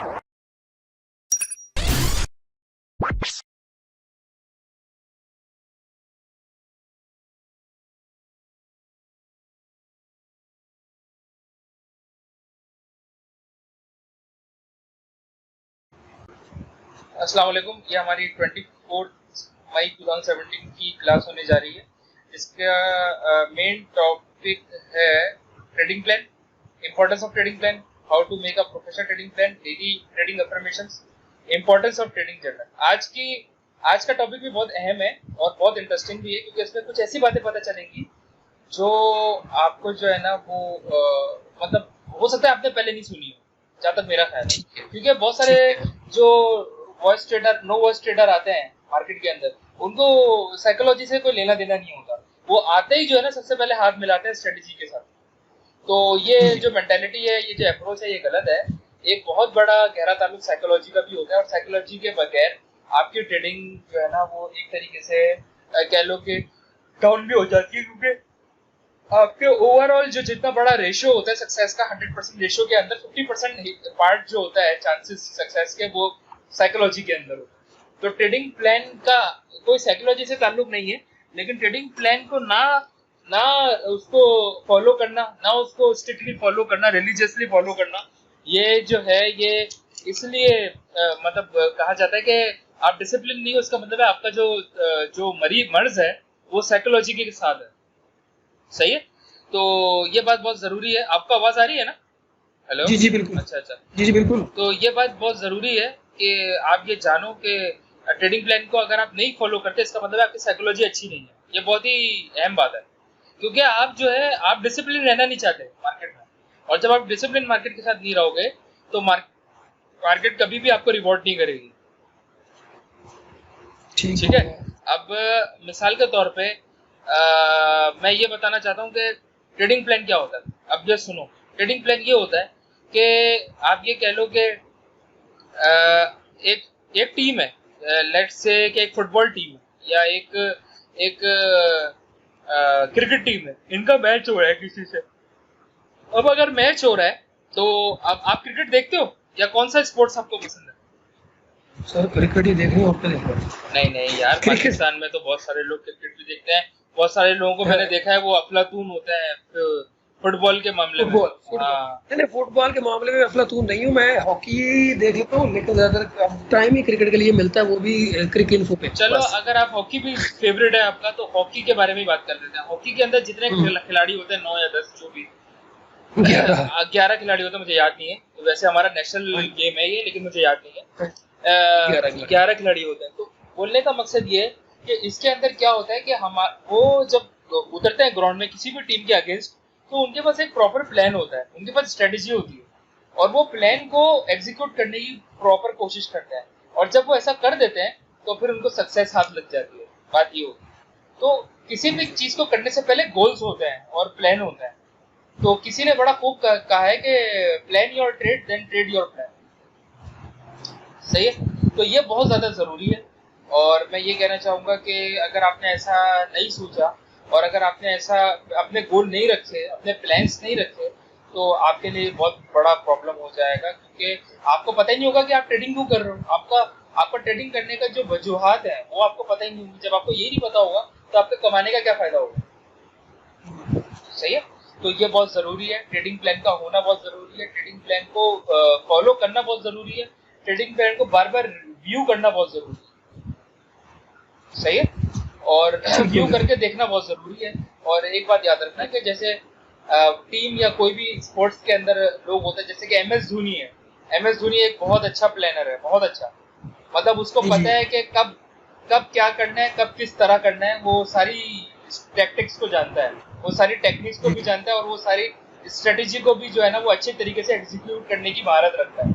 अस्सलाम वालेकुम। ये हमारी 24 मई 2017 की क्लास होने जा रही है। इसका मेन टॉपिक है trading plan, importance of trading plan, how to make a professional trading plan, daily trading affirmations, importance of trading journal. आज का टॉपिक भी बहुत अहम है और बहुत इंटरेस्टिंग भी है, क्योंकि इसमें कुछ ऐसी बातें पता चलेंगी जो आपको जो है ना वो मतलब हो सकता है आपने पहले नहीं सुनी हो, जहाँ तक मेरा ख्याल है। क्योंकि बहुत सारे जो voice trader, no voice trader आते हैं मार्केट के अंदर, उनको साइकोलॉजी से कोई लेना देना नहीं होता। वो आते ही जो है ना सबसे पहले हाथ मिलाते हैं स्ट्रेटेजी के साथ। तो ये जो मेंटालिटी है, ये जो अप्रोच है, ये गलत है। एक बहुत बड़ा गहरा ताल्लुक साइकोलॉजी का भी होता है, और साइकोलॉजी के बगैर आपकी ट्रेडिंग जो है ना वो एक तरीके से कह लो कि डाउन भी हो जाती है। क्योंकि आपके ओवरऑल जो जितना बड़ा रेशियो होता है सक्सेस का, 100% रेशियो के अंदर 50% पार्ट जो होता है चांसेस सक्सेस के, वो साइकोलॉजी के अंदर होता है। तो ट्रेडिंग प्लान का कोई साइकोलॉजी से ताल्लुक नहीं है, लेकिन ट्रेडिंग प्लान को ना ना उसको फॉलो करना, ना उसको स्ट्रिक्टली फॉलो करना, रिलीजियसली फॉलो करना, ये जो है ये इसलिए मतलब कहा जाता है कि आप डिसिप्लिन नहीं हो। उसका मतलब है आपका जो मर्ज है वो साइकोलॉजी के साथ है। सही है। तो ये बात बहुत जरूरी है। आपको आवाज आ रही है ना? हेलो। जी, जी, बिल्कुल। अच्छा अच्छा। जी, जी, बिल्कुल। तो ये बात बहुत जरूरी है कि आप ये जानो कि ट्रेडिंग प्लान को अगर आप नहीं फॉलो करते, इसका मतलब है आपकी साइकोलॉजी अच्छी नहीं है। ये बहुत ही अहम बात है, क्योंकि आप जो है आप डिसिप्लिन रहना नहीं चाहते मार्केट में। और जब आप डिसिप्लिन मार्केट के साथ नहीं रहोगे तो मार्केट कभी भी आपको रिवॉर्ड नहीं करेगी। ठीक ठीक है। है। अब मिसाल के तौर पे मैं ये बताना चाहता हूँ कि ट्रेडिंग प्लान क्या होता है। अब जस्ट सुनो, ट्रेडिंग प्लान ये होता है कि आप ये कह लो कि एक एक टीम है, लेट्स से कि एक फुटबॉल टीम है या एक एक क्रिकेट टीम है। इनका मैच हो रहा है किसी से। अब अगर मैच हो रहा है तो अब आप क्रिकेट देखते हो या कौन सा स्पोर्ट्स आपको पसंद है? सर क्रिकेट ही देख रही हूँ, और क्या देख रहा हूँ? नहीं नहीं यार, क्रिकेट। पाकिस्तान में तो बहुत सारे लोग क्रिकेट भी देखते हैं। बहुत सारे लोगों को मैंने देखा है वो अफलातून होते हैं फुटबॉल के मामले में। फुटबॉल फुटबॉल हाँ। नहीं नहीं, फुटबॉल के मामले में अफलातून नहीं हूँ मैं। हॉकी देख लेता हूँ, लेकिन ज़्यादातर टाइम ही क्रिकेट के लिए मिलता है, वो भी क्रिक इन्फो पे चलो, बस। अगर आप हॉकी भी फेवरेट है आपका, तो हॉकी के बारे में ही बात कर लेते हैं। हॉकी के अंदर जितने हम्म, खिलाड़ी होते हैं, 9 या 10 जो भी 11। 11 खिलाड़ी होते हैं, मुझे याद नहीं है। तो वैसे हमारा नेशनल हाँ, गेम है ये, लेकिन मुझे याद नहीं हाँ, है। 11 खिलाड़ी। 11 खिलाड़ी होते हैं। तो बोलने का मकसद ये है कि इसके अंदर क्या होता है कि हम वो जब उतरते हैं ग्राउंड में किसी भी टीम के अगेंस्ट, तो उनके पास एक प्रॉपर प्लान होता है, उनके पास स्ट्रेटेजी होती है, और वो प्लान को एग्जीक्यूट करने की प्रॉपर कोशिश करते हैं। और जब वो ऐसा कर देते हैं तो फिर उनको सक्सेस हाथ लग जाती है। बात ये होती है। तो किसी भी चीज को करने से पहले गोल्स होते हैं और प्लान होता है। तो किसी ने बड़ा खूब कहा है कि plan your trade then trade your plan. सही है। तो ये बहुत ज़्यादा ज़रूरी है। और मैं ये कहना चाहूँगा कि अगर आपने ऐसा नहीं सोचा, और अगर आपने ऐसा अपने गोल नहीं रखे, अपने प्लान्स नहीं रखे, तो आपके लिए बहुत बड़ा प्रॉब्लम हो जाएगा। क्योंकि आपको पता ही नहीं होगा कि आप ट्रेडिंग क्यों कर रहे हो। आपका आपका ट्रेडिंग करने का जो वजूहात है वो आपको पता ही नहीं होगी। जब आपको ये नहीं पता होगा तो आपके कमाने का क्या फ़ायदा होगा। सही है। तो ये बहुत ज़रूरी है, ट्रेडिंग प्लान का होना बहुत ज़रूरी है। ट्रेडिंग प्लान को फॉलो करना बहुत ज़रूरी है। ट्रेडिंग प्लान को बार बार रिव्यू करना बहुत ज़रूरी है। सही है। और व्यू बिल्कुल। करके देखना बहुत ज़रूरी है। और एक बात याद रखना कि जैसे टीम या कोई भी स्पोर्ट्स के अंदर लोग होते हैं, जैसे कि एम एस धोनी है। एम एस धोनी एक बहुत अच्छा प्लानर है, बहुत अच्छा। मतलब उसको जी, जी। पता है कि कब कब क्या करना है, कब किस तरह करना है। वो सारी टैक्टिक्स को जानता है, वो सारी टेक्निक्स को जी, भी जानता है, और वो सारी स्ट्रेटेजी को भी जो है ना वो अच्छे तरीके से एग्जीक्यूट करने की महारत रखता है।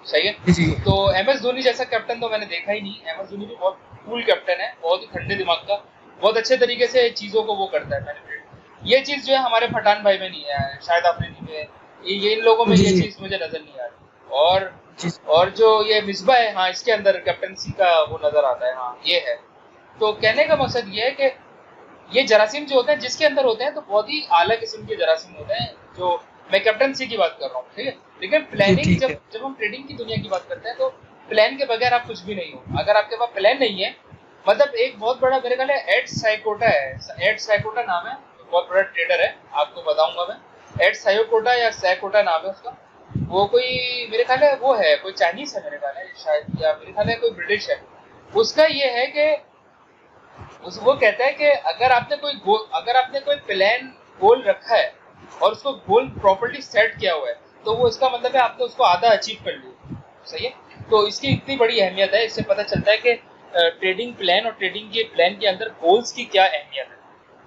सही है। जी, जी। तो एम एस धोनी जैसा कैप्टन तो मैंने देखा ही नहीं। एम एस धोनी भी बहुत कूल कैप्टन है, बहुत ही ठंडे दिमाग का, बहुत अच्छे तरीके से चीज़ों को वो करता है मैनिपुलेट। ये चीज़ जो है हमारे पठान भाई में नहीं है, शायद अफरीदी में, ये इन लोगों में जी, ये जी। चीज़ मुझे नज़र नहीं आ रही। और जी, और जो ये मिसबा है, हाँ, इसके अंदर कैप्टनसी का वो नज़र आता है। हाँ, ये है। तो कहने का मकसद ये है कि ये जरासीम जो होते हैं जिसके अंदर होते हैं, तो बहुत ही आला किस्म के जरासीम होते हैं, जो मैं कैप्टनसी की बात कर रहा हूँ, ठीक है। लेकिन प्लानिंग, जब हम ट्रेडिंग की दुनिया की बात करते हैं तो प्लान के बगैर आप कुछ भी नहीं हो। अगर आपके पास प्लान नहीं है, मतलब एक बहुत बड़ा मेरे ख्याल है एड साइकोटा है, एड साइकोटा नाम है, बहुत बड़ा ट्रेडर है, आपको बताऊंगा मैं। एड साइकोटा या सैकोटा नाम है उसका। वो कोई मेरे ख्याल है वो है कोई चाइनीज है मेरे ख्याल है शायद, या मेरे ख्याल है कोई ब्रिटिश है। उसका ये है कि वो कहता है कि अगर आपने कोई प्लान गोल रखा है और उसको गोल प्रॉपर्ली सेट किया हुआ है, तो वो इसका मतलब है आपने उसको आधा अचीव कर लिया। सही है। तो इसकी इतनी बड़ी अहमियत है, इससे पता चलता है कि ट्रेडिंग प्लान और ट्रेडिंग के प्लान के अंदर गोल्स की क्या अहमियत है।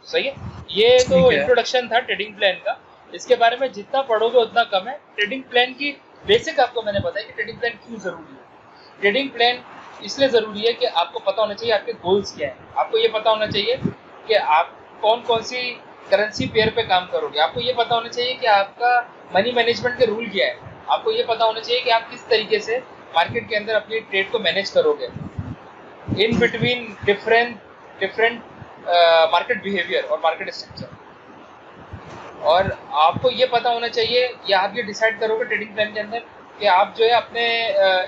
सही है। ये तो इंट्रोडक्शन था ट्रेडिंग प्लान का। इसके बारे में जितना पढ़ोगे उतना कम है। ट्रेडिंग प्लान की बेसिक आपको मैंने बताया कि ट्रेडिंग प्लान क्यों जरूरी है। ट्रेडिंग प्लान इसलिए जरूरी है कि आपको पता होना चाहिए आपके गोल्स क्या है। आपको ये पता होना चाहिए कि आप कौन कौन सी करेंसी पेयर पे काम करोगे। आपको ये पता होना चाहिए कि आपका मनी मैनेजमेंट के रूल क्या है। आपको ये पता होना चाहिए कि आप किस तरीके से मार्केट के अंदर अपनी ट्रेड को मैनेज करोगे in between different market behaviour और मार्केट स्ट्रक्चर। और आपको ये पता होना चाहिए, या आप ये डिसाइड करोगे ट्रेडिंग प्लान के अंदर कि आप जो है अपने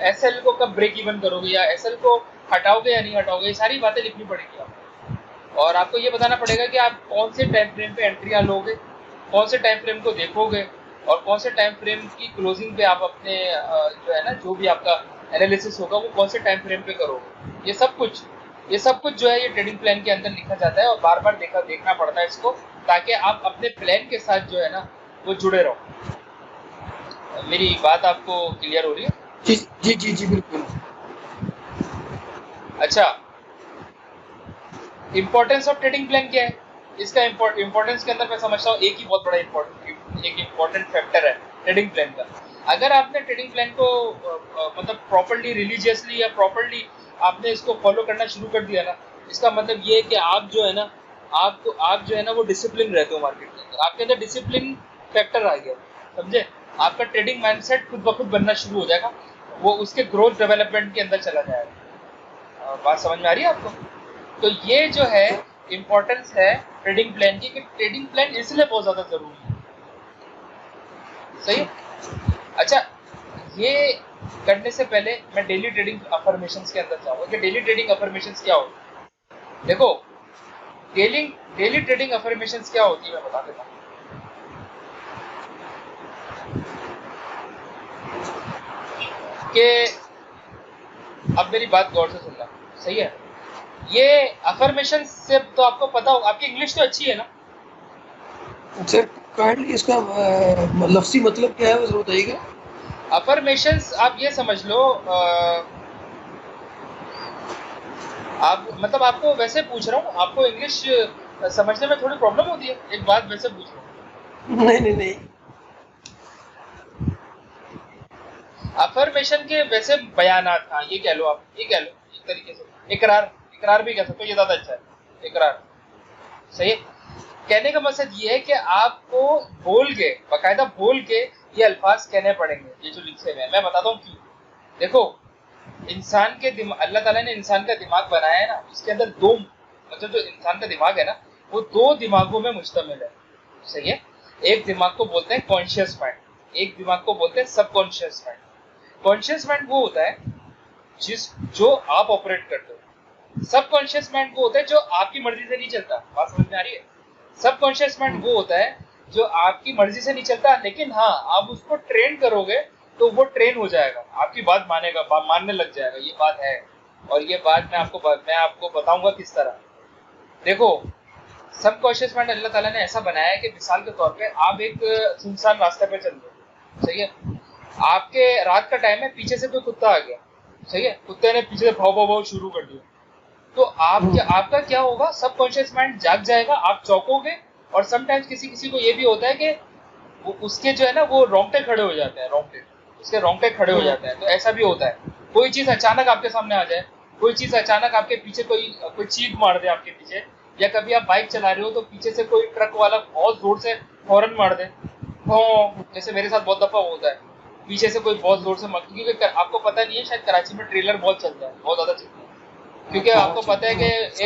एसएल को कब ब्रेक इवन करोगे, या एसएल को हटाओगे या नहीं हटाओगे। ये सारी बातें लिखनी पड़ेगी आपको। और आपको ये बताना पड़ेगा कि आप कौन से टाइम फ्रेम पे एंट्रियां लोगे, कौन से टाइम फ्रेम को देखोगे, और कौन से टाइम फ्रेम की क्लोजिंग पे आप अपने जो है ना, जो भी आपका एनालिसिस होगा वो कौन से टाइम फ्रेम पे करोगे। ये सब कुछ जो है ये ट्रेडिंग प्लान के अंदर लिखा जाता है, और बार बार देखना पड़ता है इसको, ताकि आप अपने प्लान के साथ जो है ना वो जुड़े रहो। मेरी बात आपको क्लियर हो रही है? जी जी जी जी बिल्कुल। अच्छा, इम्पोर्टेंस ऑफ ट्रेडिंग प्लान क्या है? इसका इम्पोर्टेंस के अंदर मैं समझता हूँ एक ही बहुत बड़ा इम्पोर्टेंट फैक्टर है ट्रेडिंग प्लान का। अगर आपने ट्रेडिंग प्लान को मतलब प्रॉपर्ली रिलीजियसली या प्रॉपर्ली आपने इसको फॉलो करना शुरू कर दिया ना, इसका मतलब ये है कि आप जो है ना वो डिसिप्लिन रहते हो मार्केट के अंदर। आपके अंदर डिसिप्लिन फैक्टर आ गया, समझे? आपका ट्रेडिंग माइंडसेट खुद ब खुद बनना शुरू हो जाएगा, वो उसके ग्रोथ डेवलपमेंट के अंदर चला जाएगा। बात समझ में आ रही है आपको? तो ये जो है इम्पोर्टेंस है ट्रेडिंग प्लान की, कि ट्रेडिंग प्लान इसलिए बहुत ज्यादा जरूरी है। सही। अच्छा, ये करने से पहले मैं डेली ट्रेडिंग अफर्मेशंस के अंदर जाऊंगा कि डेली ट्रेडिंग अफर्मेशंस क्या होती है। देखो, डेली ट्रेडिंग अफर्मेशंस क्या होती है मैं बता देता हूँ। कि अब मेरी बात गौर से सुनना, सही है? ये अफर्मेशन से तो आपको पता हो, आपकी इंग्लिश तो अच्छी है ना? सर काइंडली इसका लफ्जी मतलब क्या है वो जरूर बताइएगा। अफर्मेशंस आप ये समझ लो, आप मतलब आपको वैसे पूछ रहा हूँ, आपको इंग्लिश समझने में थोड़ी प्रॉब्लम होती है, एक बात वैसे पूछ रहा हूँ। नहीं। अफर्मेशन के वैसे बयानात, हाँ ये कह लो, आप ये कह लो एक तरीके से इकरार भी कह सकते हो, ये ज्यादा अच्छा है, इकरार। सही है। कहने का मकसद ये है कि आपको बाकायदा बोल के ये अल्फाज कहने पड़ेंगे, ये जो लिखे हुए हैं। मैं बताता हूँ क्यों। देखो, इंसान के दिमाग, अल्लाह ताला ने इंसान का दिमाग बनाया है ना, इसके अंदर दो, मतलब जो इंसान का दिमाग है ना वो दो दिमागों में मुश्तमिल है। सही है। एक दिमाग को बोलते हैं कॉन्शियस माइंड, एक दिमाग को बोलते हैं सबकॉन्शियस माइंड। कॉन्शियस माइंड वो होता है जो आप ऑपरेट करते हो। सबकॉन्शियस माइंड वो होता है जो आपकी मर्जी से नहीं चलता। बात समझ में आ रही है? सबकॉन्शियस माइंड वो होता है जो आपकी मर्जी से नहीं चलता, लेकिन हाँ आप उसको ट्रेन करोगे तो वो ट्रेन हो जाएगा, आपकी बात मानने लग जाएगा। ये बात है, और ये बात मैं आपको बताऊंगा किस तरह। देखो, सबकॉन्शियस माइंड अल्लाह ताला ने ऐसा बनाया है कि मिसाल के तौर पे आप एक सुनसान रास्ते पे चल रहे हो, सही है? आपके रात का टाइम है, पीछे से कोई कुत्ता आ गया, सही है? कुत्ते ने पीछे से भाव शुरू कर दिया, तो आपका क्या होगा? सबकॉन्शियस माइंड जाग जाएगा, आप चौंकोगे। और समटाइम्स किसी को ये भी होता है कि उसके जो है ना वो रोंगटे खड़े हो जाते हैं, उसके रोंगटे खड़े हो जाते हैं। तो ऐसा भी होता है, कोई चीज अचानक आपके सामने आ जाए, कोई चीज अचानक आपके पीछे कोई चीख मार दे आपके पीछे, या कभी आप बाइक चला रहे हो तो पीछे से कोई ट्रक वाला बहुत जोर से हॉर्न मार दे, जैसे मेरे साथ बहुत दफा होता है, पीछे से कोई बहुत जोर से मार। क्योंकि आपको पता नहीं है, शायद कराची में ट्रेलर बहुत चलता है, बहुत ज्यादा चलता है, क्योंकि आपको पता है कि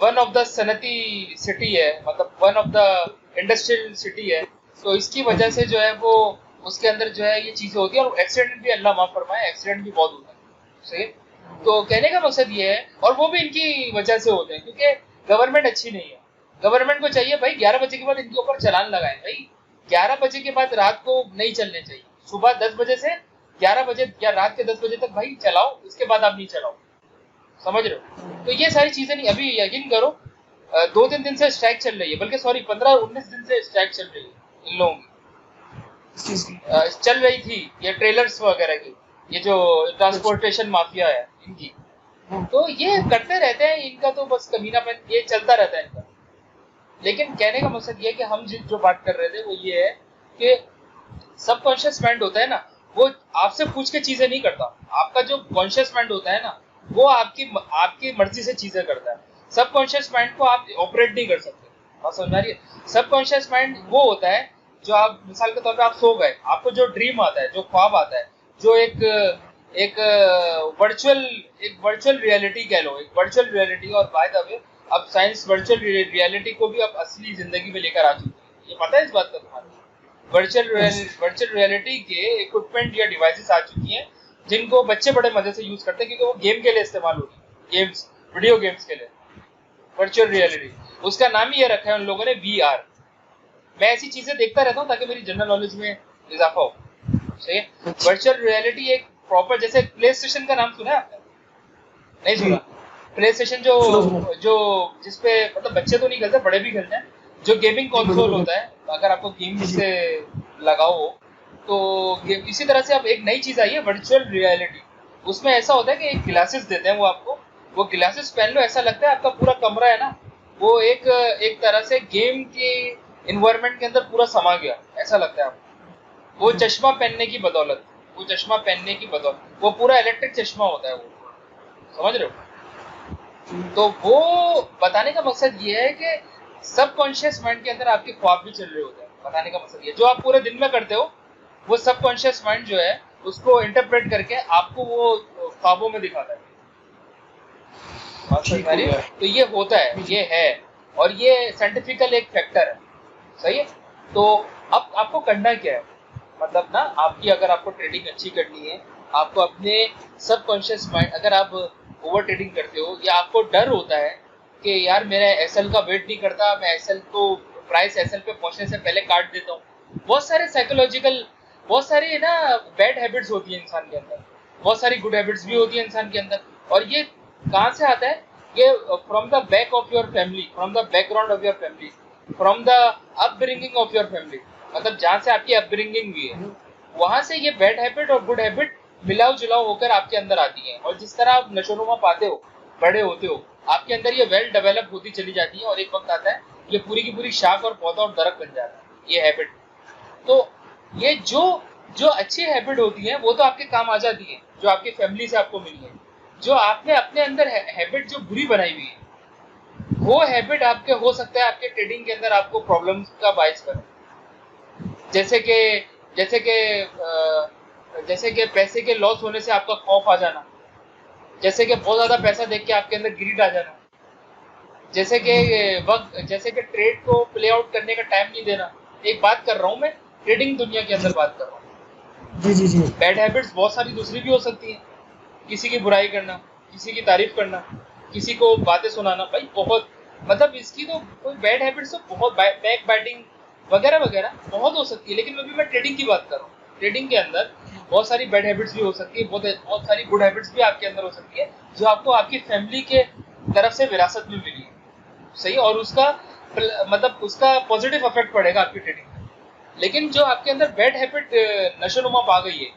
वन ऑफ द सनती सिटी है, मतलब one of the industrial city है, तो इसकी वजह से जो है वो उसके अंदर जो है ये चीजें होती है, और एक्सीडेंट भी अल्लाह माफ फरमाए, एक्सीडेंट भी बहुत होता है। सही है? तो कहने का मकसद ये है, और वो भी इनकी वजह से होते हैं क्योंकि गवर्नमेंट अच्छी नहीं है। गवर्नमेंट को चाहिए भाई 11 बजे के बाद इनके ऊपर चालान लगाए भाई। 11 बजे के बाद रात को नहीं चलने चाहिए, सुबह 10 बजे से 11 बजे या रात के 10 बजे तक भाई चलाओ, इसके बाद आप नहीं चलाओ। समझ रहे हो? तो ये सारी चीजें नहीं, अभी यकीन करो 2-3 दिन से स्ट्राइक चल रही है, बल्कि सॉरी 15-19 दिन से स्ट्राइक चल रही है इन लोगों की। चल रही थी ये ट्रेलर्स वगैरह की, ये जो ट्रांसपोर्टेशन माफिया है इनकी, तो ये करते रहते हैं, इनका तो बस कमीनापन ये चलता रहता है इनका। लेकिन कहने का मकसद ये है कि हम जो बात कर रहे थे वो ये है कि सबकॉन्शियस माइंड होता है ना, वो आपसे पूछ के चीजें नहीं करता। आपका जो कॉन्शियस माइंड होता है ना, वो आपकी मर्जी से चीजें करता है। सबकॉन्शियस माइंड को आप ऑपरेट नहीं कर सकते। बात समझ आ रही है? सबकॉन्शियस माइंड वो होता है जो आप मिसाल के तौर पे आप सो गए, आपको जो ड्रीम आता है, जो ख्वाब आता है, जो एक वर्चुअल रियलिटी कह लो, एक वर्चुअल रियलिटी। और बाय द वे अब साइंस वर्चुअल रियलिटी को भी अब असली जिंदगी में लेकर आ चुकी है, ये पता है इस बात का तुम्हारा? वर्चुअल रियलिटी के इक्विपमेंट या डिवाइसेस आ चुकी हैं जिनको बच्चे बड़े मजे से यूज करते हैं क्योंकि वो गेम के लिए इस्तेमाल हो रही है, गेम्स, वीडियो गेम्स के लिए। वर्चुअल रियलिटी उसका नाम ही ये रखा है उन लोगों ने, VR। मैं ऐसी चीजें देखता रहता हूँ ताकि मेरी जनरल नॉलेज में इजाफा हो। सही है? वर्चुअल रियलिटी एक प्रॉपर, जैसे प्ले स्टेशन का नाम सुना है आपने? नहीं सुना? प्ले स्टेशन जो जिसपे मतलब बच्चे तो नहीं खेलते, बड़े भी खेलते हैं, जो गेमिंग कंसोल होता है। अगर आपको गेम से लगाओ हो तो गेम, इसी तरह से अब एक नई चीज आई है वर्चुअल रियलिटी। उसमें ऐसा होता है कि एक ग्लासेस देते हैं वो आपको, वो ग्लासेस पहन लो, ऐसा लगता है आपका पूरा कमरा है ना वो एक तरह से गेम के इन्वायरमेंट के अंदर पूरा समा गया, ऐसा लगता है आपको। वो चश्मा पहनने की बदौलत, वो पूरा इलेक्ट्रिक चश्मा होता है वो, समझ रहे हो? तो वो बताने का मकसद ये है कि सबकॉन्शियस माइंड के अंदर आपके ख्वाब भी चल रहे होते हैं। बताने का मकसद ये, जो आप पूरे दिन में करते हो वो सबकॉन्शियस माइंड जो है उसको इंटरप्रेट करके आपको वो ख्वाबों में दिखाता है। तो ये होता है, ये है, और ये साइंटिफिकल एक फैक्टर है। सही है? तो अब आपको करना क्या है, मतलब ना आपकी, अगर आपको ट्रेडिंग अच्छी करनी है, आपको अपने सबकॉन्शियस माइंड, अगर आप ओवर ट्रेडिंग करते हो या आपको डर होता है कि यार मेरा एसएल का वेट नहीं करता, मैं एसएल को प्राइस एसएल पे पहुंचने से पहले काट देता हूँ, बहुत सारे साइकोलॉजिकल, बहुत सारी ना बैड हैबिट्स होती है इंसान के अंदर, बहुत सारी गुड हैबिट्स भी होती है इंसान के अंदर। और ये कहाँ से आता है? ये from the back of your family, from the background of your family, from the upbringing of your family. मतलब जहाँ से आपकी अपब्रिंगिंग हुई है वहां से ये बैड हैबिट और गुड हैबिट मिलाओ जुलाओ होकर आपके अंदर आती है। और जिस तरह आप नशोनुमा पाते हो, बड़े होते हो, आपके अंदर ये वेल डेवलप होती चली जाती है, और एक वक्त आता है ये पूरी की पूरी शाख और पौधा और दरख्त बन जाता है, ये हैबिट। तो ये जो अच्छी हैबिट होती है वो तो आपके काम आ जाती है, जो आपकी फैमिली से आपको मिली है। जो आपने अपने अंदर हैबिट जो बुरी बनाई हुई है, वो हैबिट आपके हो सकता है आपके ट्रेडिंग के अंदर आपको प्रॉब्लम्स का बायस करे। जैसे कि पैसे के लॉस होने से आपका खौफ आ जाना, जैसे कि बहुत ज्यादा पैसा देख के आपके अंदर ग्रीड आ जाना, जैसे कि ट्रेड को प्ले आउट करने का टाइम नहीं देना। एक बात कर रहा हूँ मैं, ट्रेडिंग दुनिया के अंदर बात कर रहा हूँ। जी। बैड हैबिट्स बहुत सारी दूसरी भी हो सकती हैं, किसी की बुराई करना, किसी की तारीफ करना, किसी को बातें सुनाना, भाई बहुत, मतलब इसकी तो कोई बैड हैबिट्स तो बहुत, बैक बाइटिंग वगैरह वगैरह बहुत हो सकती है। लेकिन अभी मैं ट्रेडिंग की बात कर रहा हूँ। ट्रेडिंग के अंदर बहुत सारी बैड हैबिट्स भी हो सकती है, बहुत सारी गुड हैबिट्स भी आपके अंदर हो सकती है, जो आपको आपकी फैमिली के तरफ से विरासत में मिली है। सही? और उसका मतलब उसका पॉजिटिव इफेक्ट पड़ेगा आपकी ट्रेडिंग में। लेकिन जो आपके अंदर बैड हैबिट नशोनुमा पा गई है,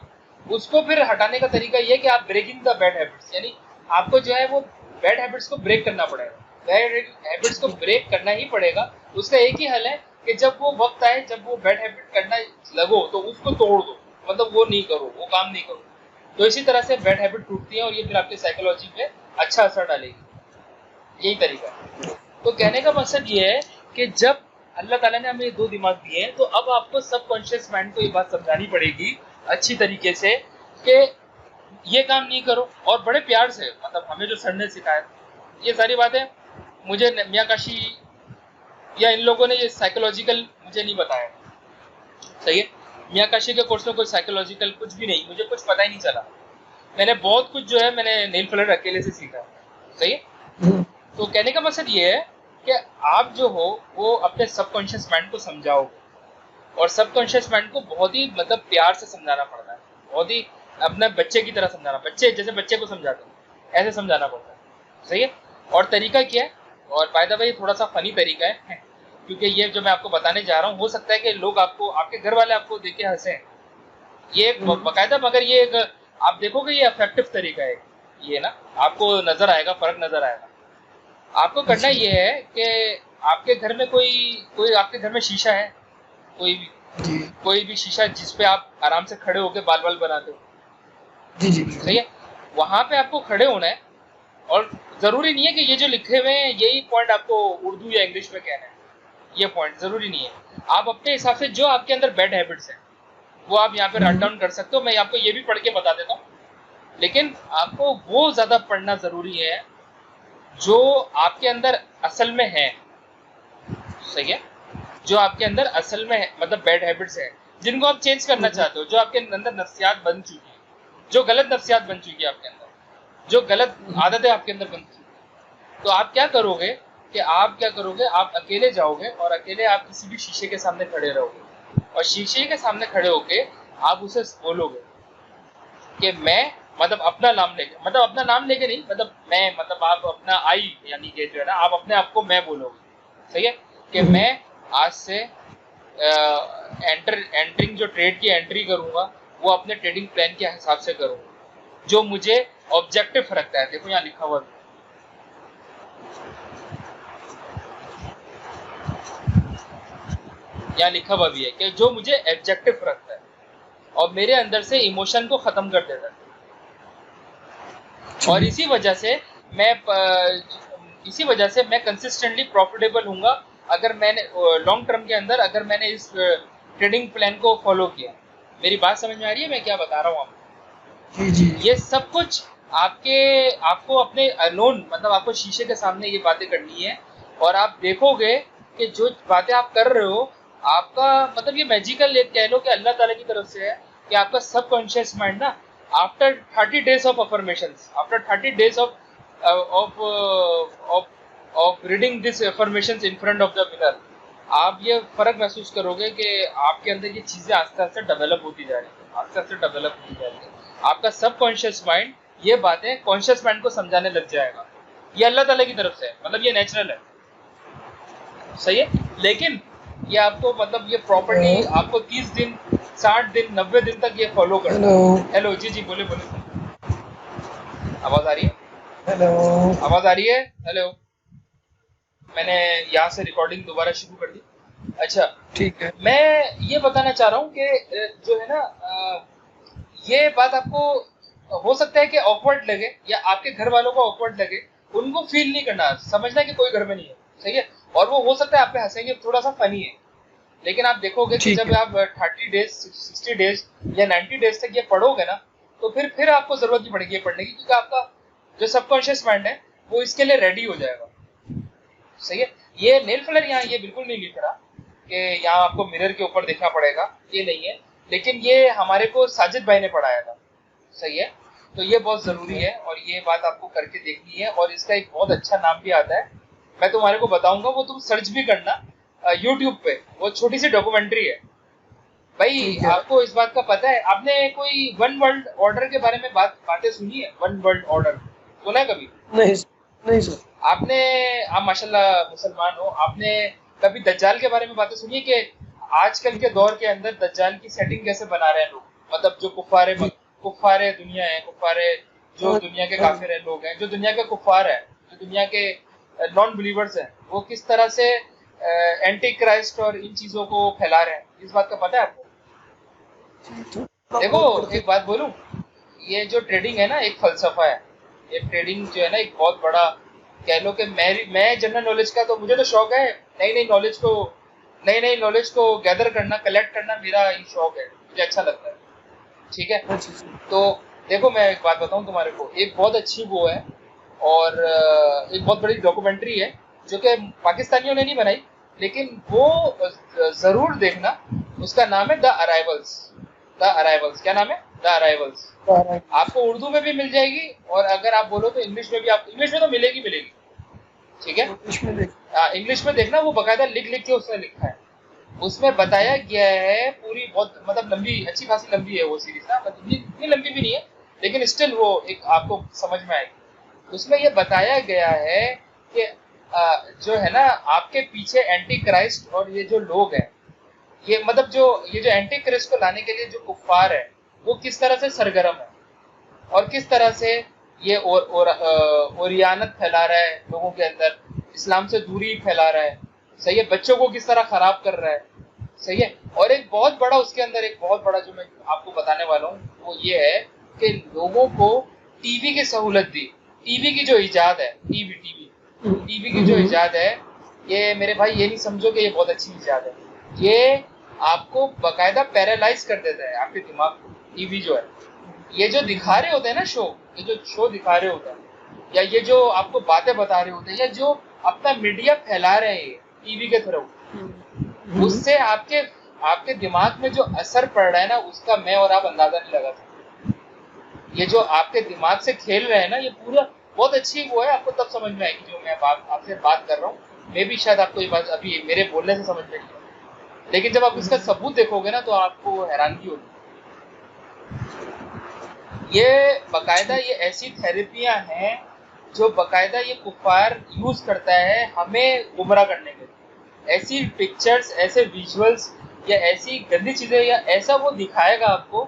उसको फिर हटाने का तरीका ये है कि आप ब्रेकिंग द बैड हैबिट्स, यानी आपको जो है वो बैड हैबिट्स को ब्रेक करना पड़ेगा। बैड हैबिट्स को ब्रेक करना ही पड़ेगा। उसका एक ही हल है कि जब वो वक्त आए, जब वो बैड हैबिट करना लगो तो उसको तोड़ दो, मतलब वो नहीं करो, वो काम नहीं करो। तो इसी तरह से बैड हैबिट टूटती है और ये फिर आपकी साइकोलॉजी पे अच्छा असर डालेगी। यही तरीका है। तो कहने का मकसद ये है कि जब अल्लाह ताला ने हमें दो दिमाग दिए हैं, तो अब आपको सबकॉन्शियस माइंड को ये बात समझानी पड़ेगी अच्छी तरीके से कि ये काम नहीं करो। और बड़े प्यार से, मतलब हमें जो सर ने सिखाया, ये सारी बातें मुझे मियाँ काशी या इन लोगों ने ये साइकोलॉजिकल मुझे नहीं बताया, सही है। मियाकाशी के कोर्स में कोई साइकोलॉजिकल कुछ भी नहीं, मुझे कुछ पता ही नहीं चला। मैंने बहुत कुछ जो है मैंने नेल कलर अकेले से सीखा। सही है। तो कहने का मकसद ये है कि आप जो हो वो अपने सबकॉन्शियस माइंड को समझाओगे, और सबकॉन्शियस माइंड को बहुत ही मतलब प्यार से समझाना पड़ता है, बहुत ही अपने बच्चे की तरह समझाना, बच्चे जैसे बच्चे को समझाते हैं ऐसे समझाना पड़ता है। सही है। और तरीका क्या है, और बाय द वे थोड़ा सा फनी तरीका है क्योंकि ये जो मैं आपको बताने जा रहा हूँ हो सकता है कि लोग आपको, आपके घर वाले आपको देख के हंसे। ये एक बाकायदा, मगर ये एक आप देखोगे ये इफेक्टिव तरीका है ये ना, आपको नजर आएगा, फर्क नजर आएगा। आपको करना ये है कि आपके घर में कोई आपके घर में शीशा है, कोई भी शीशा जिसपे आप आराम से खड़े होकर बाल बाल बनाते हो। जी जी सही है। वहां पे आपको खड़े होना है, और जरूरी नहीं है कि ये जो लिखे हुए हैं यही पॉइंट आपको उर्दू या इंग्लिश में कहना है, ये पॉइंट जरूरी नहीं है। आप अपने हिसाब से जो आपके अंदर बैड हैबिट्स हैं वो आप यहाँ पे राइट डाउन कर सकते हो। मैं आपको ये भी पढ़ के बता देता हूँ, लेकिन आपको वो ज्यादा पढ़ना जरूरी है जो आपके अंदर असल में है। सही है। जो आपके अंदर असल में है, मतलब बैड हैबिट्स है जिनको आप चेंज करना चाहते हो, जो आपके अंदर नफ्सियात बन चुकी है, जो गलत नफ्सियात बन चुकी है आपके अंदर, जो गलत आदतें आपके अंदर बन चुकी है। तो आप क्या करोगे कि आप अकेले जाओगे और अकेले आप किसी भी शीशे के सामने खड़े रहोगे, और शीशे के सामने खड़े होके आप उसे बोलोगे कि मैं, मतलब अपना नाम लेके नहीं, मतलब मैं, मतलब आप अपना आई यानी कि जो है ना, आप अपने आप को मैं बोलोगे। सही है। कि मैं आज से एंटरिंग जो ट्रेड की एंट्री करूंगा वो अपने ट्रेडिंग प्लान के हिसाब से करूंगा जो मुझे ऑब्जेक्टिव रखता है। देखो यहाँ लिखा हुआ भी है कि जो मुझे ऑब्जेक्टिव रखता है और मेरे अंदर से इमोशन को खत्म कर देता है। और इसी वजह से मैं कंसिस्टेंटली प्रॉफिटेबल हूँगा अगर मैंने लॉन्ग टर्म के अंदर, अगर मैंने इस ट्रेडिंग प्लान को फॉलो किया। मेरी बात समझ में आ रही है मैं क्या बता रहा हूँ आपको? जी जी। ये सब कुछ आपको अपने अलोन, मतलब आपको शीशे के सामने ये बातें करनी है, और आप देखोगे कि जो बातें आप कर रहे हो आपका, मतलब ये मैजिकल कह लो कि अल्लाह ताला की तरफ से है कि आपका सबकॉन्शियस माइंड ना, after 30 days of affirmations, after 30 days of reading this affirmations in front of the mirror, आप ये फर्क महसूस करोगे कि आपके अंदर ये चीजें आस्ते आस्ते डेवलप होती जा रही है, आपका सबकॉन्शियस माइंड ये बातें कॉन्शियस माइंड को समझाने लग जाएगा। ये अल्लाह ताला की तरफ से है, मतलब ये नेचुरल है। सही है। लेकिन ये आपको, मतलब ये प्रॉपर्टी आपको 30 दिन, 60 दिन, 90 दिन तक ये फॉलो करना। हेलो जी जी, बोले आवाज आ रही है? हेलो, आवाज आ रही है? हेलो, मैंने यहाँ से रिकॉर्डिंग दोबारा शुरू कर दी। अच्छा ठीक है। मैं ये बताना चाह रहा हूँ कि जो है ना, ये बात आपको हो सकता है कि ऑकवर्ड लगे या आपके घर वालों को ऑकवर्ड लगे, उनको फील नहीं करना, समझना कि कोई घर में नहीं है। सही है। और वो हो सकता है आप पे हंसेंगे, थोड़ा सा फनी है, लेकिन आप देखोगे कि जब आप 30 डेज, 60 डेज या 90 डेज तक ये पढ़ोगे ना, तो फिर आपको जरूरत नहीं पड़ेगी ये पढ़ने की, क्योंकि आपका जो सबकॉन्शियस माइंड है वो इसके लिए रेडी हो जाएगा। सही है। ये नेल कलर यहाँ ये बिल्कुल नहीं लिख रहा कि यहाँ आपको मिरर के ऊपर देखना पड़ेगा, ये नहीं है, लेकिन ये हमारे को साजिद भाई ने पढ़ाया था। सही है। तो ये बहुत जरूरी है और ये बात आपको करके देखनी है, और इसका एक बहुत अच्छा नाम भी आता है, मैं तुम्हारे को बताऊंगा, वो तुम सर्च भी करना यूट्यूब पे, वो छोटी सी डॉक्यूमेंट्री है भाई। आपको इस बात का पता है, आपने कोई वन वर्ल्ड ऑर्डर के बारे में बातें सुनी है? वन वर्ल्ड ऑर्डर सुना है कभी? नहीं सर। आप माशाल्लाह मुसलमान हो, आपने कभी दज्जाल के बारे में बातें सुनी है कि आजकल के दौर के अंदर दज्जाल की सेटिंग कैसे बना रहे हैं लोग, मतलब जो कुफ्फारे दुनिया है, कुफ्फारे जो दुनिया के काफिर है, लोग हैं जो दुनिया के कुफ्फार है, जो दुनिया के नॉन बिलीवर्स हैं, वो किस तरह से एंटी क्राइस्ट और इन चीजों को फैला रहे हैं, इस बात का पता है आपको? देखो एक बात बोलूं, ये जो ट्रेडिंग है ना एक फलसफा है। ये ट्रेडिंग जो है ना एक बहुत बड़ा, कह लो कि मैं जनरल नॉलेज का, तो मुझे तो शौक है नई नई नॉलेज को गैदर करना, कलेक्ट करना, मेरा ये शौक है, मुझे अच्छा लगता है। ठीक है। तो देखो मैं एक बात बताऊं तुम्हारे को, एक बहुत अच्छी वो है और एक बहुत बड़ी डॉक्यूमेंट्री है जो कि पाकिस्तानियों ने नहीं बनाई, लेकिन वो जरूर देखना, उसका नाम है द अराइवल्स। द अराइवल्स, क्या नाम है? The arrivals. आपको उर्दू में भी मिल जाएगी, और अगर आप बोलो तो इंग्लिश में भी, आप इंग्लिश में तो मिलेगी मिलेगी, ठीक है। इंग्लिश में देखना, वो बकायदा लिख लिख के उसने लिखा है। उसमें बताया गया है पूरी, बहुत मतलब लंबी, अच्छी खासी लंबी है वो सीरीज ना, मतलब इतनी लंबी भी नहीं है, लेकिन स्टिल वो एक आपको समझ में आएगी। उसमें ये बताया गया है कि जो है ना, आपके पीछे एंटी क्राइस्ट और ये जो लोग हैं, ये मतलब जो ये जो एंटी क्राइस्ट को लाने के लिए जो कुफ्फार है, वो किस तरह से सरगर्म है, और किस तरह से ये ओरियानत फैला रहा है लोगों के अंदर, इस्लाम से दूरी फैला रहा है, सही है, बच्चों को किस तरह खराब कर रहा है, सही है। और एक बहुत बड़ा उसके अंदर, एक बहुत बड़ा जो मैं आपको बताने वाला हूँ वो ये है कि लोगों को टीवी की सहूलत दी। टीवी की जो इजाद है, टीवी की जो इजाद है, ये मेरे भाई ये नहीं समझो कि ये बहुत अच्छी इजाद है, ये आपको बकायदा पैरालाइज कर देता है आपके दिमाग को। टीवी जो है, ये जो दिखा रहे होते हैं ना शो, ये जो शो दिखा रहे होते हैं, या ये जो आपको बातें बता रहे होते हैं, या जो अपना मीडिया फैला रहे हैं टीवी के थ्रू, उससे आपके दिमाग में जो असर पड़ रहा है ना, उसका मैं और आप अंदाजा नहीं लगा सकते। ये जो आपके दिमाग से खेल रहे हैं ना, ये पूरा बहुत अच्छी वो है, आपको तब समझ में आएगी जो मैं आपसे बात कर रहा हूँ। मे भी शायद आपको ये बात अभी मेरे बोलने से समझ में नहीं आई, लेकिन जब आप इसका सबूत देखोगे ना, तो आपको हैरानगी होगी। ये बकायदा ये ऐसी थेरेपियां हैं जो बकायदा ये कुफार यूज करता है हमें गुमराह करने के लिए। ऐसी पिक्चर्स, ऐसे विजुअल्स, या ऐसी गंदी चीजें, या ऐसा वो दिखाएगा आपको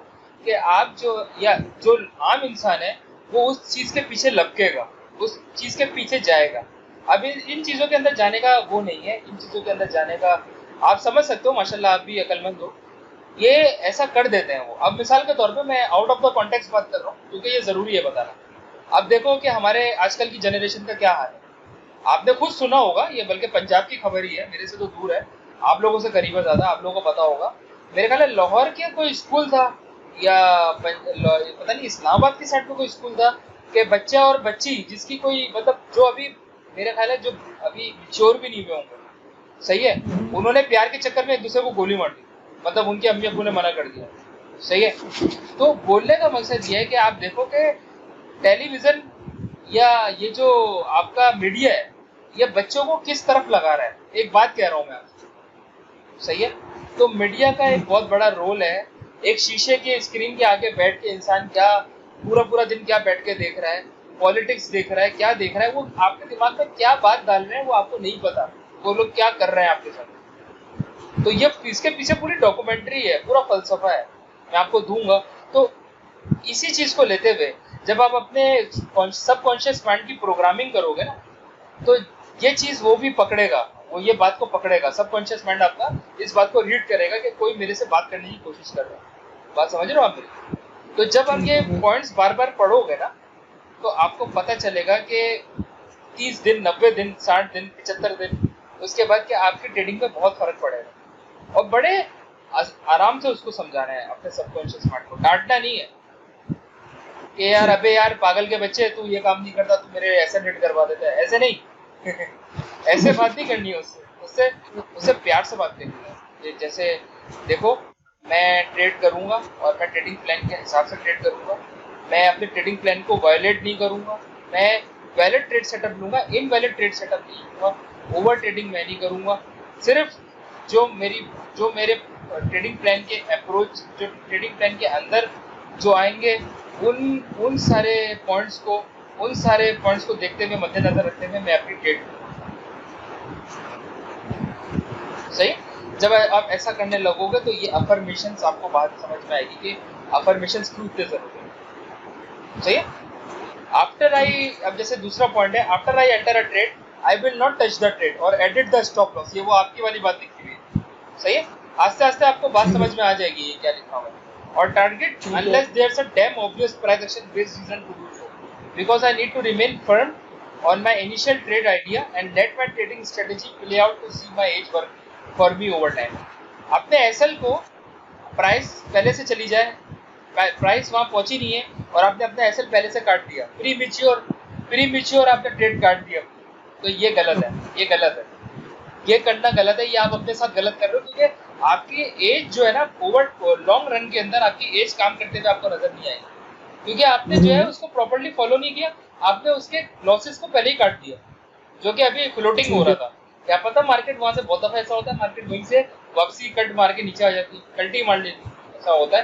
कि आप जो आम इंसान है वो उस चीज के पीछे लपकेगा, उस चीज के पीछे जाएगा। अब इन चीजों के अंदर जाने का वो नहीं है, इन चीजों के अंदर जाने का आप समझ सकते हो, माशाल्लाह आप भी अक्लमंद हो, ये ऐसा कर देते हैं वो। अब मिसाल के तौर पे मैं आउट ऑफ द कॉन्टेक्स्ट बात कर रहा हूँ, क्योंकि ये जरूरी है बताना। अब देखो कि हमारे आजकल की जनरेशन का क्या हाल है। आपने खुद सुना होगा, ये बल्कि पंजाब की खबर ही है, मेरे से तो दूर है, आप लोगों से करीब है ज्यादा, आप लोगों को पता होगा। मेरे ख्याल है लाहौर के कोई स्कूल था, या पता नहीं इस्लामाबाद की साइड में कोई स्कूल था, कि बच्चा और बच्ची जिसकी कोई मतलब जो अभी मेरे ख्याल है जो अभी मैच्योर भी नहीं हुए होंगे, सही है, उन्होंने प्यार के चक्कर में एक दूसरे को गोली मार दी, मतलब उनके अम्मी अब्बू ने मना कर दिया, सही है। तो बोलने का मकसद ये है कि आप देखो कि टेलीविजन या ये जो आपका मीडिया है, ये बच्चों को किस तरफ लगा रहा है। एक बात कह रहा हूँ मैं आपसे, सही है। तो मीडिया का एक बहुत बड़ा रोल है। एक शीशे के स्क्रीन के आगे बैठ के इंसान क्या पूरा दिन क्या बैठ के देख रहा है, पॉलिटिक्स देख रहा है, क्या देख रहा है, वो आपके दिमाग में क्या बात डाल रहे हैं वो आपको नहीं पता, वो लोग क्या कर रहे हैं आपके साथ। तो ये इसके पीछे पूरी डॉक्यूमेंट्री है, पूरा फलसफा है, मैं आपको दूंगा। तो इसी चीज को लेते हुए जब आप अपने सबकॉन्शियस माइंड की प्रोग्रामिंग करोगे ना, तो ये चीज वो भी पकड़ेगा, वो ये बात को पकड़ेगा, सबकॉन्शियस माइंड आपका इस बात को रीड करेगा कि कोई मेरे से बात करने की कोशिश कर रहा है। बात समझ रहे हो आप मेरी? तो जब आप ये पॉइंट्स बार बार पढ़ोगे ना, तो आपको पता चलेगा कि 30 दिन, 90 दिन, 60 दिन, 75 दिन, उसके बाद कि आपकी ट्रेडिंग में बहुत फर्क पड़ेगा। और बड़े आराम से उसको समझाना है अपने सबकॉन्शियस माइंड को, डांटना नहीं है कि यार अबे यार पागल के बच्चे, तू ये काम नहीं करता, तू मेरे ऐसे नेट करवा देता है, ऐसे नहीं ऐसे बात नहीं करनी है उससे प्यार से बात करनी है। जैसे देखो, मैं ट्रेड करूंगा और मैं ट्रेडिंग प्लान के हिसाब से ट्रेड करूंगा, मैं अपने ट्रेडिंग प्लान को वायलेट नहीं करूंगा, मैं वैलिड ट्रेड सेटअप लूंगा, इनवैलिड ट्रेड सेटअप नहीं लूंगा, ओवर ट्रेडिंग मैं नहीं करूंगा। सिर्फ जो मेरे ट्रेडिंग प्लान के अप्रोच, जो ट्रेडिंग प्लान के अंदर जो आएंगे, उन सारे पॉइंट्स को देखते हुए, मद्देनजर रखते हुए मैं अपनी ट्रेड करूंगा। सही। जब आप ऐसा करने लगोगे तो ये अफर्मेशंस आपको बात समझ में आएगी कि अफर्मेशंस क्यों इतने जरूरी है। सही है। अब जैसे दूसरा पॉइंट है, after I enter a trade I will not touch the trade और एडिट द स्टॉप लॉस। ये वो आपकी वाली बात दिखती हुई है। सही है। आस्ते आस्ते आपको बात समझ में आ जाएगी ये क्या लिखा हुआ है। और target unless there's a damn obvious price action based reason to do so, because I need to remain firm on my initial trade idea and let my trading strategy play out to see my edge work for me over time। अपने SL को price पहले से चली जाए, price वहां पहुंची नहीं है और आपने अपना एसएल पहले से काट दिया, प्री आपने ट्रेड काट दिया, तो ये गलत है, ये करना गलत है, ये आप अपने साथ गलत कर रहे हो। क्योंकि आपकी एज जो है ना ओवर लॉन्ग रन के अंदर आपकी एज काम करते हुए आपको नजर नहीं आएगी, क्योंकि आपने जो है उसको प्रॉपर्ली फॉलो नहीं किया, आपने उसके लॉसेस को पहले ही काट दिया, जो कि अभी फ्लोटिंग हो रहा था। क्या पता मार्केट वहां से, बहुत दफा ऐसा होता है मार्केट वहीं से वापसी कट मार के नीचे आ जाती है, कल्टी मार लेती है, ऐसा होता है।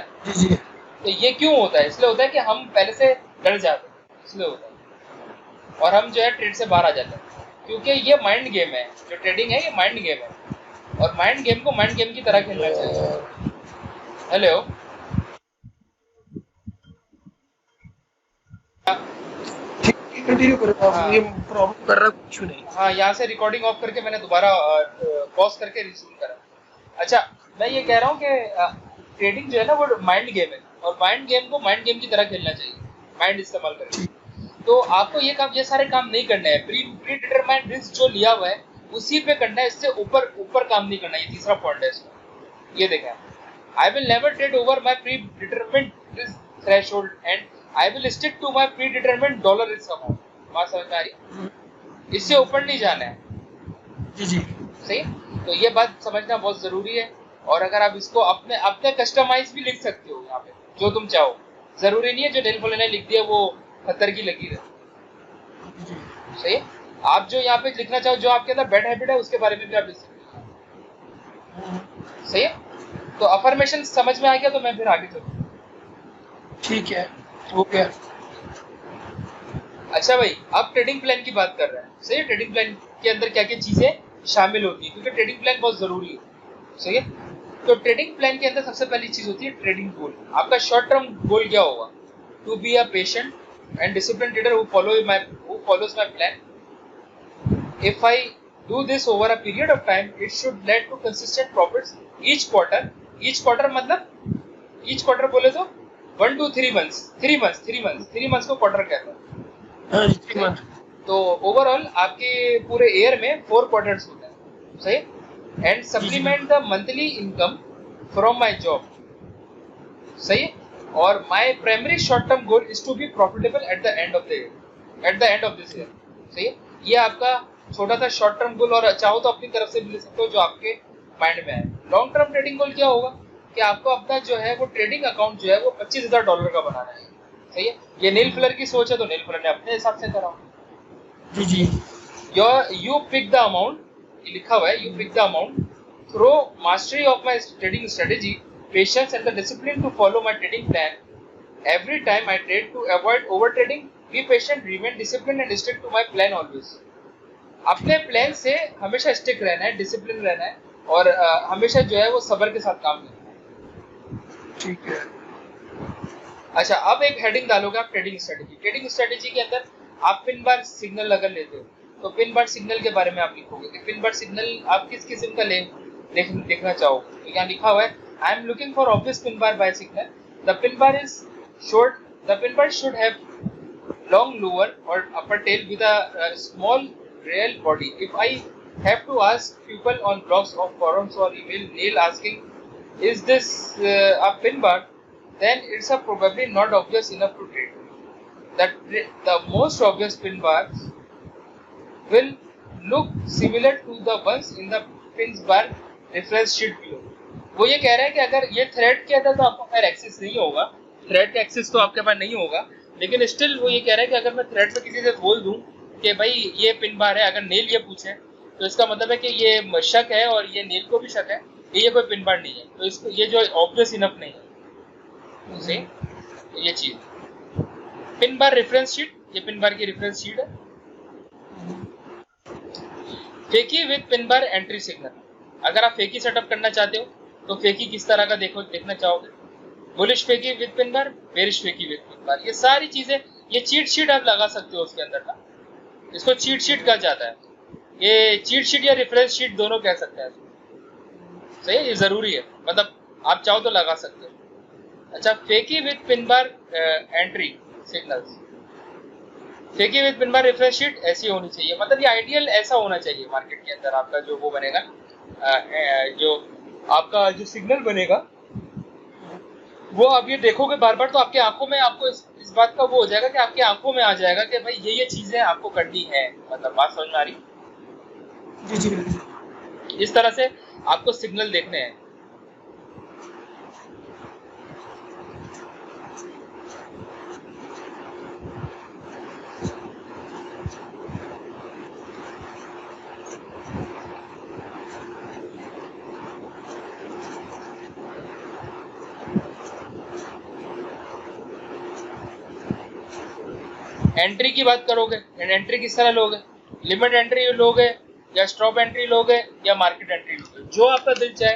तो ये क्यों होता है? इसलिए होता है कि हम पहले से डर जाते हैं, इसलिए होता है, और हम जो है ट्रेड से बाहर आ जाते हैं, क्योंकि ये माइंड गेम है, जो ट्रेडिंग है ये माइंड गेम है, और माइंड गेम को माइंड गेम की तरह खेलना चाहिए। हेलो, कंटिन्यू करो आप, हाँ ये प्रॉब्लम कर रहा कुछ नहीं। हाँ, यहाँ से रिकॉर्डिंग ऑफ करके मैंने दोबारा पॉज करके रिज्यूम करा। अच्छा, मैं ये कह रहा हूँ कि ट्रेडिंग जो है ना वो माइंड गेम है, और माइंड गेम को माइंड गेम की तरह खेलना चाहिए, माइंड इस्तेमाल करके। तो आपको ये सारे काम नहीं करने हैं, प्री डिटरमाइंड रिस्क जो लिया हुआ है उसी पे करना है, इससे ऊपर ऊपर काम नहीं करना। ये तीसरा पॉइंट है इसमें, ये देखें, I will never trade over my predetermined risk threshold and I will stick to my predetermined dollar risk amount. बात समझ में आ रही है? इससे ऊपर नहीं जाना है। जी सही। तो ये बात समझना बहुत जरूरी है, और अगर आप इसको अपने अपने कस्टमाइज भी लिख सकते हो यहाँ पे, जो तुम चाहो, जरूरी नहीं है जो नेल फॉलो ने लिख दिया वो खतर की लकीर है। सही। आप जो यहाँ पे लिखना चाहो, जो आपके अंदर बैड हैबिट है उसके बारे में भी आप लिख सकते हो। सही है। तो अफर्मेशन समझ में आ गया, तो मैं फिर आगे चलूँ। ठीक है, हो गया। अच्छा भाई, आप ट्रेडिंग प्लान की बात कर रहे हैं। सही है। ट्रेडिंग प्लान के अंदर क्या क्या चीजें शामिल होती है, क्योंकि ट्रेडिंग प्लान बहुत जरूरी है। सही है। तो ट्रेडिंग प्लान के अंदर सबसे पहली चीज होती है ट्रेडिंग गोल। आपका शॉर्ट टर्म गोल क्या होगा? To be a patient and discipline trader who follows my plan. If I do this over a period of time, it should lead to consistent profits each quarter. Each quarter मतलब each quarter बोले तो 1 to 3 months, 3 months को quarter कहते हैं। हाँ जी, 3 month. तो overall आपके पूरे ईयर में 4 क्वार्टर्स होते हैं। सही। And supplement the monthly income from my job. सही। और my primary short term goal is to be profitable at the end of the year, at the end of this year. सही। ये आपका छोटा सा शॉर्ट टर्म गोल, और चाहो तो अपनी तरफ से भी ले सकते हो जो आपके माइंड में है। लॉन्ग टर्म ट्रेडिंग गोल क्या होगा कि आपको अपना जो है वो ट्रेडिंग अकाउंट जो है वो $25,000 का बनाना है। सही है। ये नील फ्लर की सोच है, तो नील फ्लर ने अपने हिसाब से करा। जी यू पिक द अमाउंट, लिखा हुआ है, you pick the amount through mastery of my trading strategy, patience and the discipline to follow my trading plan. Every time I trade to avoid over trading, be patient, remain discipline and stick to my plan always. अपने plan से हमेशा stick रहना है, discipline रहना है, और हमेशा जो है वो सब्र के साथ काम करना है। ठीक है। अच्छा, अब एक हेडिंग डालोगे आप ट्रेडिंग स्ट्रेटेजी। ट्रेडिंग स्ट्रेटेजी के अंदर आप पिन बार सिग्नल अगर लेते हो तो पिन बार सिग्नल के बारे में आप लिखोगे कि पिन बार सिग्नल आप किस किस्म का देखना चाहोगे। तो यहाँ लिखा हुआ है, I am looking for obvious pin bar buy signal. The pin bar is short, the pin bar should have long lower or upper tail with a small real body. If I have to ask people on blogs or forums or email asking, is this a pin bar, then it's probably not obvious enough to trade. That the most obvious pin bars will look similar to the ones in the pin bar reference sheet below. वो ये कह रहा है कि अगर ये thread के अंदर तो आपको खैर एक्सेस नहीं होगा, थ्रेड का एक्सेस तो आपके पास नहीं होगा, लेकिन स्टिल वो ये कह रहा है कि अगर मैं थ्रेड पे किसी से बोल दूं कि भाई ये पिन बार है, अगर नेल ये पूछे तो इसका मतलब है कि ये शक है, और ये नेल को भी शक है कि ये कोई पिन बार नहीं है, तो इसको ये जो ऑब्वियस इनफ नहीं है। उसे ये चीज पिन बार रेफरेंस शीट, ये पिन बार की रेफरेंस शीट है। फेकी with pin bar entry signal. अगर आप फेकी सेटअप करना चाहते हो तो फेकी किस तरह का देखना चाहोगे? बुलिश फेकी विद पिन बार, बेरिश फेकी विद पिन बार, ये सारी चीजें, ये चीट शीट आप लगा सकते हो उसके अंदर का। इसको चीट शीट कहा जाता है। ये चीट शीट या रेफरेंस शीट दोनों कह सकते हैं। सही है, ये जरूरी है, मतलब आप चाहो तो लगा सकते हो। अच्छा, fakey with pin bar entry signals, fakey with pin bar reference sheet ऐसी होनी चाहिए, मतलब ये आइडियल ऐसा होना चाहिए मार्केट के अंदर। आपका जो वो बनेगा, जो आपका जो सिग्नल बनेगा वो आप ये देखोगे बार बार, तो आपकी आंखों में आपको इस बात का वो हो जाएगा कि आपकी आंखों में आ जाएगा कि भाई ये चीजें आपको करनी है। मतलब बात समझ में आ रही? जी इस तरह से आपको सिग्नल देखने हैं। एंट्री की बात करोगे, एंट्री किस तरह लोगे, लिमिट एंट्री लोगे या स्टॉप एंट्री लोगे या मार्केट एंट्री लोगे, जो आपका दिल चाहे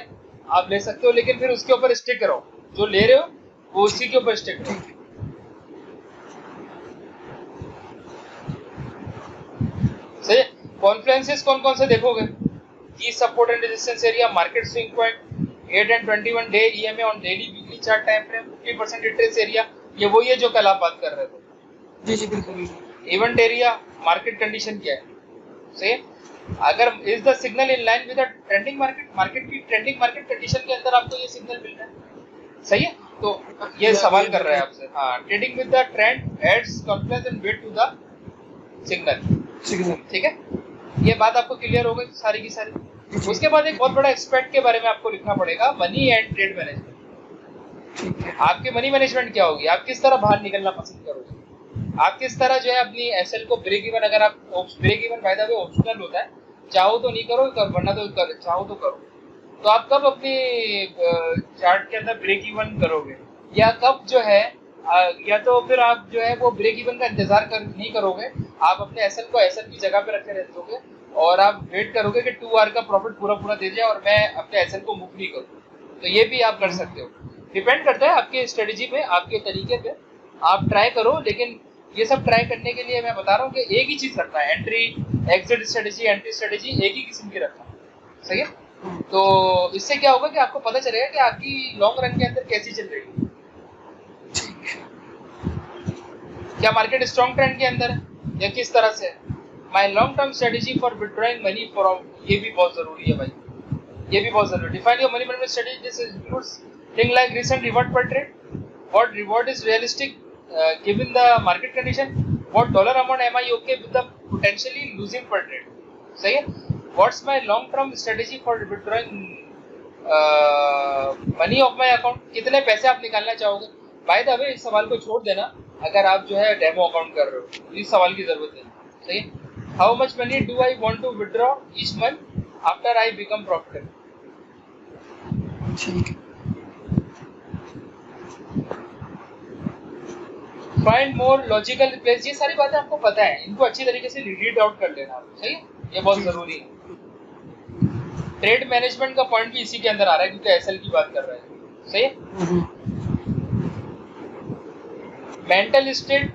आप ले सकते हो, लेकिन फिर उसके ऊपर स्टिक रहो, जो ले रहे हो वो उसी के ऊपर स्टिक रहो। सही। कॉन्फ्लुएंसेस कौन कौन से देखोगे, की support and resistance area, market swing point, 8 and 21 day EMA on daily weekly chart time frame, 50% retrace area, ये वही है जो कल आप बात कर रहे थे। जी जी बिल्कुल। इवेंट एरिया, मार्केट कंडीशन क्या है, सही। अगर is the signal in line with the trending market, market की ट्रेंडिंग मार्केट कंडीशन के अंदर आपको ये सिग्नल मिल रहा है, सही है। तो ये सवाल कर रहा है आपसे, हाँ, trading with the trend adds confidence and wait to the signal, ठीक है। ये बात आपको क्लियर हो गई सारी की सारी। उसके बाद एक बहुत बड़ा एक्सपेक्ट के बारे में आपको लिखना पड़ेगा, मनी एंड ट्रेड मैनेजमेंट। आपके मनी मैनेजमेंट क्या होगी, आप किस तरह बाहर निकलना पसंद करोगे, आप किस तरह जो है अपनी एसएल को ब्रेक इवन, अगर आप break even by the way optional होता है, चाहो तो नहीं करो, वरना तो चाहो तो करो। तो आप कब अपनी चार्ट के अंदर ब्रेक इवन करोगे, या कब जो है या तो फिर आप जो है वो ब्रेक इवन का इंतजार नहीं करोगे, आप अपने एसएल को एसएल की जगह पे रखे रहते होगे और आप वेट करोगे कि 2 आवर का प्रॉफिट पूरा दे जाए और मैं अपने एसएल को मूव नहीं करूँ। तो ये भी आप कर सकते हो, डिपेंड करता है आपके स्ट्रेटेजी पे, आपके तरीके पे, आप ट्राई करो। लेकिन ये सब ट्राई करने के लिए मैं बता रहा हूँ कि एक ही चीज रखना है, entry exit strategy, entry strategy एक ही किस्म की रखना, सही है। तो इससे क्या होगा कि आपको पता चलेगा कि आपकी लॉन्ग रन के अंदर कैसी चल रही है, क्या मार्केट स्ट्रॉन्ग ट्रेंड के अंदर है या किस तरह से। My long term strategy for withdrawing money from, ये भी बहुत जरूरी है भाई, ये भी बहुत जरूरी। Define your money management strategy, this includes thing like recent reward per trade, what reward is realistic given the market condition, what dollar amount am I okay with the potentially losing per trade, सही है। what's my long term strategy for withdrawing money of my account, कितने पैसे आप निकालना चाहोगे। Bye the वे इस सवाल को छोड़ देना अगर आप जो है डेमो अकाउंट कर रहे हो, इस सवाल की जरूरत है, सही है। How much money do I want to withdraw each month after I become profitable, ठीक है। फाइंड मोर लॉजिकल प्लेस, ये सारी बातें आपको पता है, इनको अच्छी तरीके से रीड आउट कर लेना, सही है, ये बहुत जरूरी है। ट्रेड मैनेजमेंट का पॉइंट भी इसी के अंदर आ रहा है क्योंकि एसएल की बात कर रहे हैं, सही है। Mental state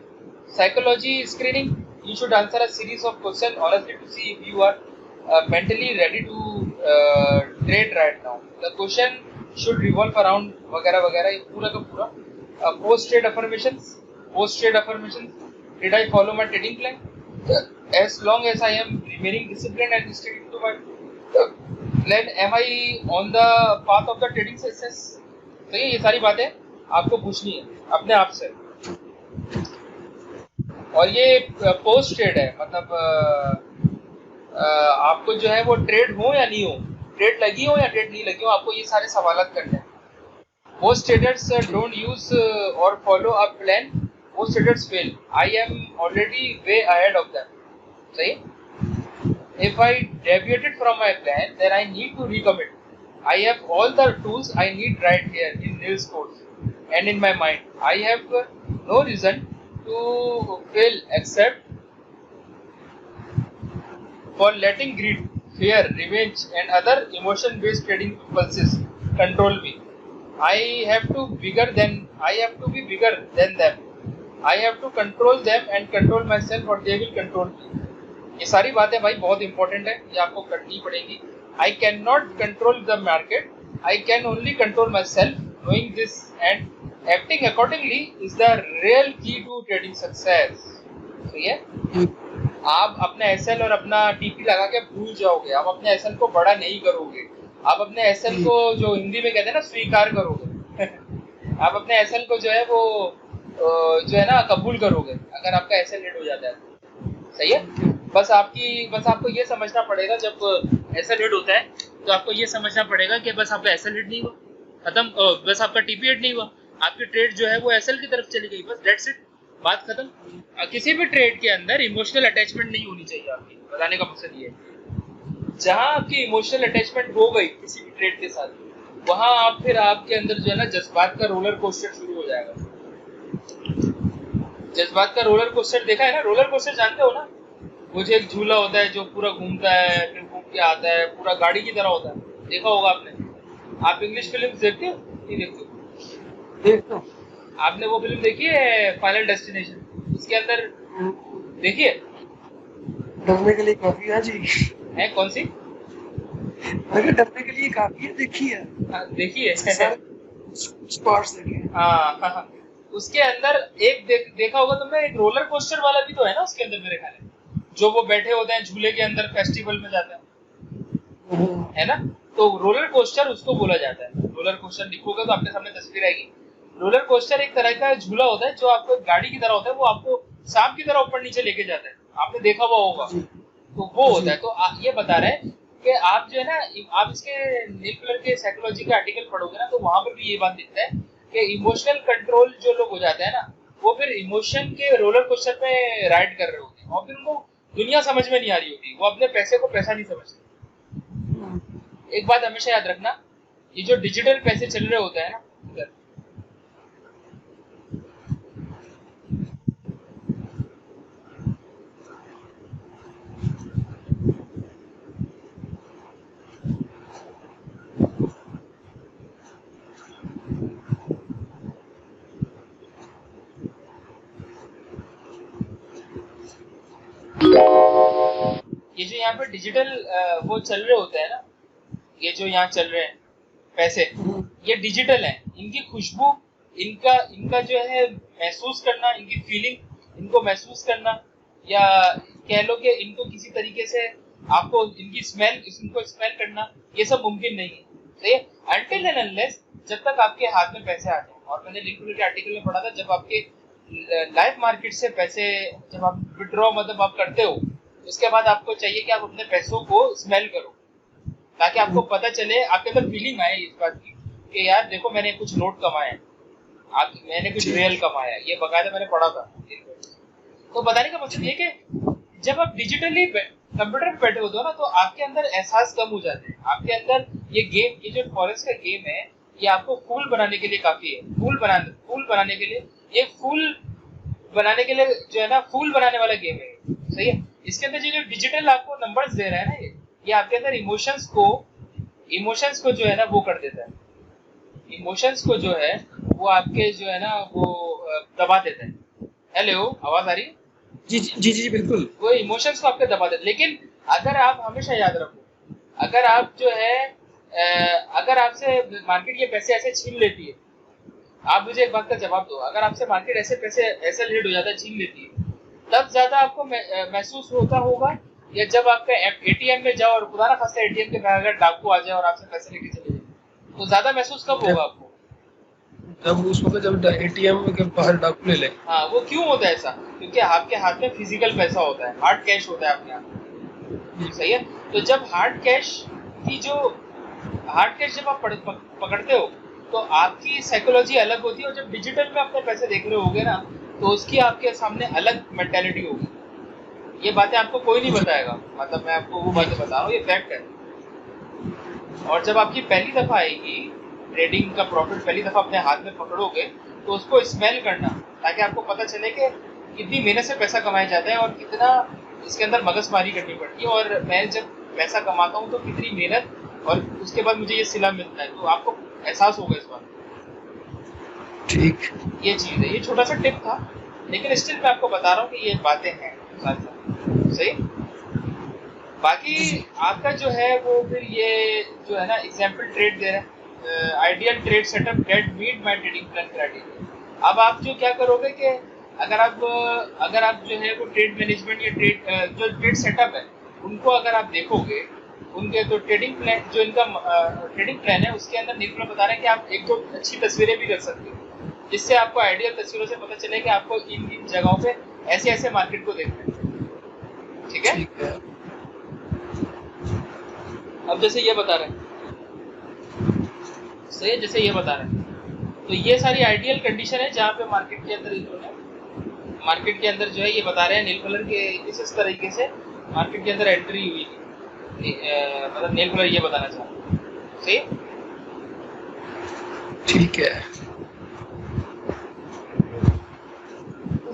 psychology screening, you should answer a series of questions honestly to see if you are mentally ready to trade right now. The question should revolve around वगैरह वगैरह, ये पूरा का पूरा। post trade affirmations, did I follow my trading plan, as long as I am remaining disciplined and sticking to my plan, am I on the path of the trading success, तो ये सारी बातें आपको पूछनी है अपने आप से। और ये पोस्ट ट्रेड है, मतलब आपको जो है वो ट्रेड हो या नहीं हो, ट्रेड लगी हो या ट्रेड नहीं लगी हो, आपको ये सारे सवालात करने हैं। Most traders don't use or follow a plan. Most traders fail. I am already way ahead of them. सही? If I deviated from my plan, then I need to recommit. I have all the tools I need right here in Nils course and in my mind. I have no reason to fail except for letting greed, fear, revenge, and other emotion-based trading impulses control me. I have to be bigger than them. I have to control them and control myself, or they will control me. ये सारी बातें भाई बहुत important है, ये आपको करनी पड़ेगी। I cannot control the market. I can only control myself. Knowing this and acting accordingly is the real key to trading success. ठीक है? आप अपना एसएल और अपना टीपी लगा के भूल जाओगे, आप अपने एसएल को बड़ा नहीं करोगे, आप अपने एसएल को जो हिंदी में कहते हैं ना स्वीकार करोगे आप अपने एसएल को जो है वो जो है ना कबूल करोगे अगर आपका एसएल हिट हो जाता है, सही है। बस आपको ये समझना पड़ेगा, जब एसएल हिट होता है तो आपको ये समझना पड़ेगा कि बस आपका एसएल हिट नहीं हुआ, खत्म, बस आपका टीपी हिट नहीं हुआ, आपकी ट्रेड जो है वो एसएल की तरफ चली गई, बस दैट्स इट, बात खत्म। किसी भी ट्रेड के अंदर इमोशनल अटैचमेंट नहीं होनी चाहिए, आपकी बताने का मकसद ये है। जहां आपकी इमोशनल अटैचमेंट हो गई किसी भी ट्रेड के साथ, वहां आप फिर आपके अंदर जो है ना जज्बात का रोलर कोस्टर शुरू हो जाएगा। जज्बात का रोलर कोस्टर देखा है ना? रोलर कोस्टर जानते हो ना? वो जो एक झूला होता है जो पूरा घूमता है फिर घूम के आता है, पूरा गाड़ी की तरह होता है, देखा होगा आपने। आप इंग्लिश फिल्म देखते हो नहीं देखते हो? देखता हूँ। आपने वो फिल्म देखी है फाइनल डेस्टिनेशन? उसके अंदर देखिए डरने के लिए काफी है जी। है कौन सी? अगर डरने के लिए काफी है, देखी है। हाँ, देखिए सारे पार्ट्स देखे हैं। हाँ हाँ हाँ। उसके अंदर एक देखा होगा तुमने, एक रोलर कोस्टर वाला भी तो है ना उसके अंदर मेरे ख्याल में, जो वो बैठे होते हैं झूले के अंदर फेस्टिवल में जाते हैं, है ना? तो रोलर कोस्टर उसको बोला जाता है। रोलर कोस्टर लिखोगे तो आपके सामने तस्वीर आएगी। रोलर कोस्टर एक तरह का झूला होता है जो आपको गाड़ी की तरह होता है, वो आपको सांप की तरह ऊपर नीचे लेके जाता है, आपने देखा हुआ होगा। तो वो होता है। तो ये बता रहे हैं कि आप जो है ना, आप इसके नील कलर के साइकोलॉजी के आर्टिकल पढ़ोगे ना, तो वहां पर भी ये बात दिखता है कि इमोशनल कंट्रोल जो लोग हो जाते हैं ना, वो फिर इमोशन के रोलर कोस्टर पे राइड कर रहे होते हैं और फिर उनको दुनिया समझ में नहीं आ रही होती, वो अपने पैसे को पैसा नहीं समझते। एक बात हमेशा याद रखना, ये जो डिजिटल पैसे चल रहे होते हैं ना, ये जो यहाँ पे डिजिटल वो चल रहे होते हैं ना, ये जो यहाँ चल रहे हैं पैसे, ये डिजिटल है। इनकी खुशबू, इनका इनका जो है महसूस करना, इनकी फीलिंग इनको महसूस करना, या कह लो कि इनको किसी तरीके से आपको इनकी स्मेल, इनको स्मेल करना, ये सब मुमकिन नहीं है। सही है? अनटिल एंड अनलेस जब तक आपके हाथ में पैसे आते हैं। और मैंने लिंक के आर्टिकल में पढ़ा था, जब आपके लाइव मार्केट से पैसे जब आप विड्रॉ मतलब आप करते हो, उसके बाद आपको चाहिए कि आप अपने पैसों को स्मेल करो, ताकि आपको पता चले, आपके अंदर फीलिंग आए इस बात की कि यार देखो मैंने कुछ नोट कमाए हैं, मैंने कुछ रियल कमाया है। ये बकायदा मैंने पढ़ा था। तो बताने का मकसद ये कि जब आप डिजिटली कंप्यूटर पे बैठे होते हो ना, तो आपके अंदर एहसास कम हो जाते हैं। आपके अंदर ये गेम, ये जो फॉरेस्ट का गेम है, ये आपको फूल बनाने के लिए काफी है। फूल बनाने के लिए, ये फूल बनाने के लिए जो है ना, फूल बनाने वाला गेम है। सही है? इसके अंदर जो डिजिटल आपको नंबर्स दे रहा है ना, ये आपके अंदर इमोशंस को जो है ना वो कर देता है। इमोशंस को जो है वो आपके जो है ना वो दबा देता है। हेलो, आवाज आ रही है? जी जी जी बिल्कुल। वो इमोशंस को आपके दबा देता है। लेकिन अगर आप हमेशा याद रखो, अगर आप जो है अगर आपसे मार्केट ये पैसे ऐसे छीन लेती है, आप मुझे एक बात का जवाब दो, अगर आपसे मार्केट ऐसे पैसे ऐसे लेट हो जाता है, छीन लेती है, तब ज्यादा आपको महसूस होता होगा, या जब आपका एटीएम में जाओ और खुदा ना खास्ता एटीएम के बाहर अगर डाकू आ जाए और आपसे पैसे लेके चले जाए, तो ज्यादा महसूस कब होगा आपको? जब उस वक्त जब एटीएम के बाहर डाकू ले ले। हाँ, वो क्यों होता है ऐसा? क्योंकि आपके हाथ में फिजिकल पैसा होता है, हार्ड कैश होता है आपके हाथ। सही है? तो जब हार्ड कैश जब आप पकड़ते हो, तो आपकी साइकोलॉजी अलग होती है। और जब डिजिटल में अपने पैसे देख रहे होगे ना, तो उसकी आपके सामने अलग मेंटालिटी होगी। ये बातें आपको कोई नहीं बताएगा, मतलब मैं आपको वो बातें बता रहा हूँ, ये फैक्ट है। और जब आपकी पहली दफा आएगी ट्रेडिंग का प्रॉफिट, पहली दफा अपने हाथ में पकड़ोगे, तो उसको स्मेल करना, ताकि आपको पता चले कि कितनी मेहनत से पैसा कमाया जाता है और कितना इसके अंदर मगजमारी करनी पड़ती है। और मैं जब पैसा कमाता हूँ तो कितनी मेहनत, और उसके बाद मुझे ये सिला मिलता है। तो आपको एहसास होगा इस बात। ठीक, ये चीज है। ये छोटा सा टिप था, लेकिन स्टिल मैं आपको बता रहा हूँ कि ये बातें हैं साथ साथ। सही? बाकी आपका जो है वो फिर ये जो है ना एग्जाम्पल ट्रेड दे रहा है, ideal trade setup that meet my trading plan criteria. अब आप जो क्या करोगे कि अगर आप जो है वो ट्रेड मैनेजमेंट या जो ट्रेड सेटअप है, उनको अगर आप देखोगे, उनके तो ट्रेडिंग प्लान, जो इनका ट्रेडिंग प्लान है, उसके अंदर निर्भर बता रहे हैं कि आप एक तो अच्छी तस्वीरें भी कर सकते हो, जिससे आपको आइडियल तस्वीरों से पता चले कि आपको इन जगहों पे ऐसे ऐसे मार्केट को देखना है। ठीक है? अब जैसे ये बता रहे हैं, सही, जैसे ये बता रहे हैं, तो ये सारी आइडियल कंडीशन है जहाँ पे मार्केट के अंदर मार्केट के अंदर जो है ये बता रहे हैं नील कलर के इस तरीके से मार्केट के अंदर एंट्री हुई थी। मतलब नील कलर ये बताना चाह रहा हूँ। सही? ठीक है।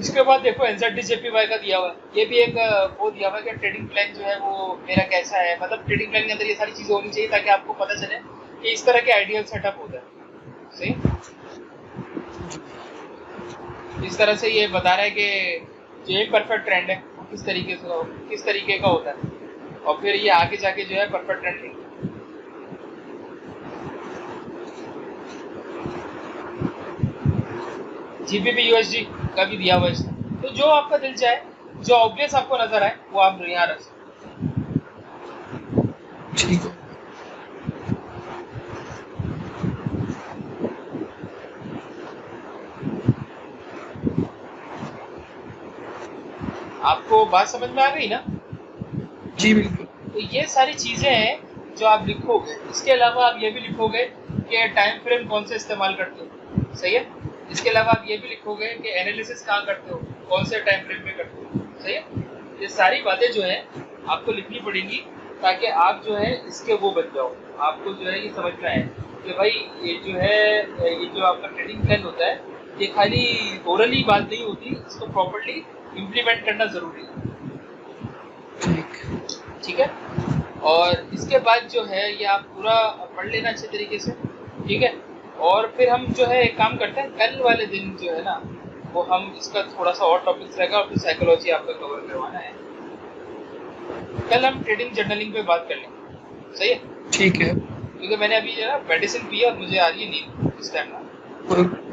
उसके बाद देखो NZD-JPY का दिया हुआ है, ये भी एक वो दिया हुआ है कि ट्रेडिंग प्लान जो है वो मेरा कैसा है, मतलब ट्रेडिंग प्लान के अंदर ये सारी चीज़ें होनी चाहिए ताकि आपको पता चले कि इस तरह के आइडियल सेटअप होता है। सही, इस तरह से ये बता रहा है कि जो एक परफेक्ट ट्रेंड है वो किस तरीके का होता है, और फिर ये आगे जाके जो है परफेक्ट ट्रेंड है। GBP USD का भी दिया हुआ है इसमें, तो जो आपका दिल चाहे, जो ऑब्वियस आपको नजर आए वो आप यहाँ रख सकते। ठीक है। आपको बात समझ में आ गई ना? जी बिल्कुल। तो ये सारी चीजें हैं जो आप लिखोगे। इसके अलावा आप ये भी लिखोगे कि टाइम फ्रेम कौन से इस्तेमाल करते हो, सही है। इसके अलावा आप ये भी लिखोगे कि एनालिसिस कहाँ करते हो, कौन से टाइम फ्रेम में करते हो, सही है। ये सारी बातें जो है आपको लिखनी पड़ेंगी ताकि आप जो है इसके वो बन जाओ, आपको जो है ये समझ में आए कि भाई ये जो है ये जो आपका ट्रेडिंग प्लान होता है ये खाली ओरली बात नहीं होती, इसको प्रॉपर्ली इम्प्लीमेंट करना जरूरी है। ठीक है। और इसके बाद जो है ये आप पूरा पढ़ लेना अच्छे तरीके से, ठीक है। और फिर हम जो है एक काम करते हैं, कल वाले दिन जो है ना वो हम इसका थोड़ा सा और टॉपिक्स रहेगा और फिर साइकोलॉजी आपका कवर करवाना है। कल हम ट्रेडिंग जर्नलिंग पे बात कर लेंगे, सही है। ठीक है। क्योंकि मैंने अभी जो है मेडिसिन पी और मुझे आ रही है नींद इस टाइम ना,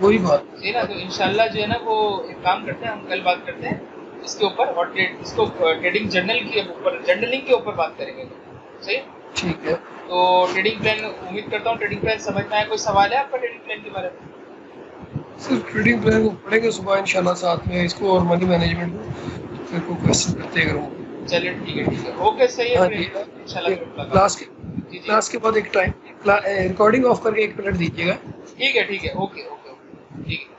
वही बात सही ना। तो इंशाल्लाह जो है ना वो एक काम करते हैं, हम कल बात करते हैं इसके ऊपर, और इसको ट्रेडिंग जर्नल के ऊपर, जर्नलिंग के ऊपर बात करेंगे, सही। ठीक है। तो ट्रेडिंग प्लान, उम्मीद करता हूँ ट्रेडिंग प्लान समझ में आया। कोई सवाल है आपका ट्रेडिंग प्लान के बारे में? सिर्फ ट्रेडिंग प्लान को पढ़ेंगे सुबह इंशाल्लाह, साथ में इसको और मनी मैनेजमेंट को फिर को क्वेश्चन करते करूँगा। चलिए ठीक है, ओके, सही है। इंशाल्लाह क्लास के बाद एक टाइम रिकॉर्डिंग ऑफ करके 1 मिनट दीजिएगा। ठीक है, ओके, ठीक है।